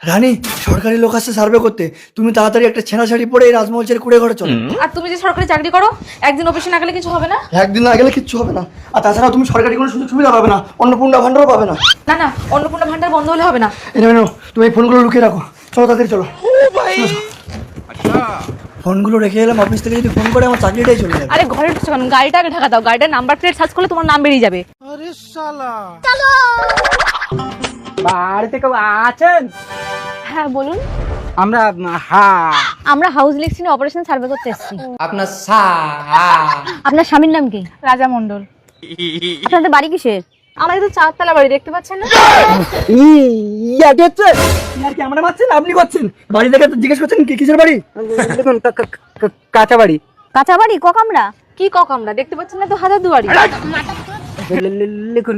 রানী, সরকারি লোক আসছে সার্ভে করতে, তুমি তাড়াতাড়ি একটা ছেঁড়া শাড়ি পরে এই রাজমহল ছেড়ে কুড়ে ঘরে চলো। আর তুমি যে সরকারি চাকরি করো, একদিন অফিসে না গেলে কিছু হবে না? একদিন না গেলে কিচ্ছু হবে না। আর তাছাড়া তুমি সরকারি কোনো সুযোগ সুবিধা পাবে না, অন্নপূর্ণা ভান্ডারও পাবে না। না না, অন্নপূর্ণা ভান্ডার বন্ধ হলে হবে না। এনে মেনো, তুমি এই ফোনগুলো লুকিয়ে রাখো। চলো তাড়াতাড়ি চলো। ফোনগুলো রেখে এলাম, অফিস থেকে যদি ফোন করে আমার চাকরিটাই চলে যাবে। আরে ঘরে ঢুকছো কেন? গাড়িটা আগে ঢাকা দাও, গাড়িটার নাম্বার প্লেট সার্চ করলে তোমার নাম বেরিয়ে যাবে। বাড়িতে কেউ আছেন? হ্যাঁ বলুন। আমরা আমরা হাউস ইলেকশনে অপারেশন সার্ভে করতে এসেছি। আপনার আপনার স্বামীর নাম কি? রাজা মণ্ডল। আপনাদের বাড়ি কিসের? আমাদের তো 4 তলা বাড়ি, দেখতে পাচ্ছেন না? ইয়ার কি আমরা মারছেন, আপনি করছেন? বাড়ি দেখে তো জিজ্ঞেস করছেন কিসের বাড়ি? দেখুন কাঁচা বাড়ি। কাঁচা বাড়ি, ক কামরা? কি ক কামরা? দেখতে পাচ্ছেন না তো হাজার দুয়ারি। লিখুন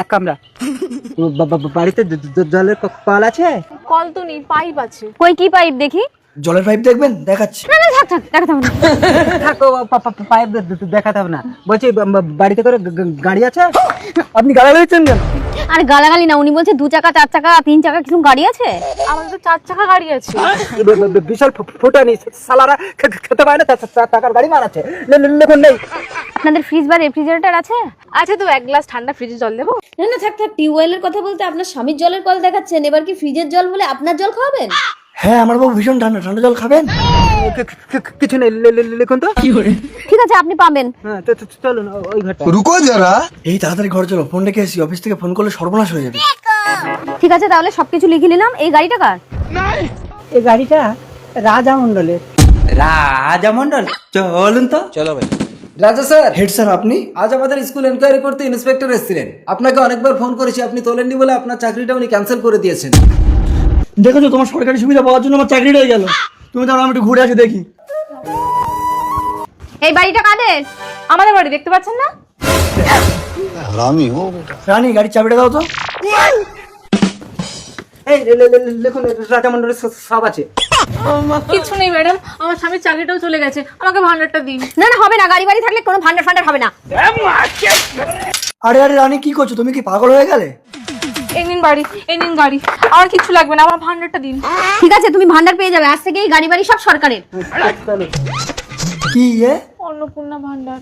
এক কামরা। বাড়িতে জলের কল আছে? কল তো নেই, পাইপ আছে। কই কি পাইপ দেখি? জলের পাইপ দেখবেন? দেখাচ্ছি। না না, থাক থাক, দেখাতে হবে না। থাকো, পাইপ দেখাতে হবে না। বলছি বাড়িতে করে গাড়ি আছে? আপনি গাড়ি লইছেন কেন? আরে গালাগালি না, উনি বলছে 2 চাকা 4 চাকা 3 চাকা কিছু গাড়ি আছে। আমাদের তো 4 চাকা গাড়ি আছে। বিশাল ফুটানি সালারা খেতে পারে না, 4 টাকার গাড়ি মারাচ্ছে। লিখুন নেই। আপনাদের ফ্রিজ বা রেফ্রিজারেটর আছে? আছে তো, 1 গ্লাস ঠান্ডা ফ্রিজে জল দেবো? না না, থাক থাক, টিউবওয়েলের কথা বলতে আপনার স্বামীর জলের কল দেখাচ্ছেন, এবার কি ফ্রিজের জল বলে আপনার জল খাওয়াবেন? হ্যাঁ, আমার বাবু ভীষণ ঠান্ডা, ঠান্ডা জল খাবেন? কিছু নেই, লিখুন তো। ঠিক আছে, আপনি পাবেন। হ্যাঁ চলুন ওই ঘরটা। रुको जरा। এই তাড়াতাড়ি ঘরে চলো, ফোন রেখে এসি, অফিস থেকে ফোন করলে সর্বনাশ হয়ে যাবে। ঠিক আছে, তাহলে সবকিছু লিখে নিলাম। এই গাড়িটা কার? এই গাড়িটা রাজা মন্ডলের। রাজা মন্ডল, চলুন তো। চলো ভাই। রাজা স্যার, হেড স্যার আপনি? আজ আমাদের স্কুল এনকোয়ারি করতে ইন্সপেক্টর এসেছিলেন। আপনাকে অনেকবার ফোন করেছি, আপনি তোলেননি বলে আপনার চাকরিটা উনি ক্যান্সেল করে দিয়েছেন। দেখেছো, তোমার সরকারি সুবিধা পাওয়ার জন্য আমার চাকরিটা হয়ে গেল। তুমি তাহলে আমি একটু ঘুরে আসি দেখি। এই বাড়িটা কাদের? আমাদের বাড়ি, দেখতে পাচ্ছেন না? हरामी हो बेटा। রানী, গাড়ির চাবিটা দাও তো। এই লিখুন রাজা মন্ডলের সব আছে। কিছু নেই ম্যাডাম, আমার স্বামীর চাকরিটাও চলে গেছে, আমাকে ভান্ডারটা দিন। না না, হবে না, গাড়ি বাড়ি থাকলে কোনো ভান্ডার ফান্ডার হবে না। আরে আরে রানী, কি করছো তুমি? কি পাগল হয়ে গেলে? এই নিন বাড়ি, এই নিন গাড়ি, আমার কিছু লাগবে না, আমার ভান্ডারটা দিন। ঠিক আছে, তুমি ভান্ডার পেয়ে যাবে, আজ থেকে এই গাড়ি বাড়ি সব সরকারের। কি অন্নপূর্ণা ভান্ডার।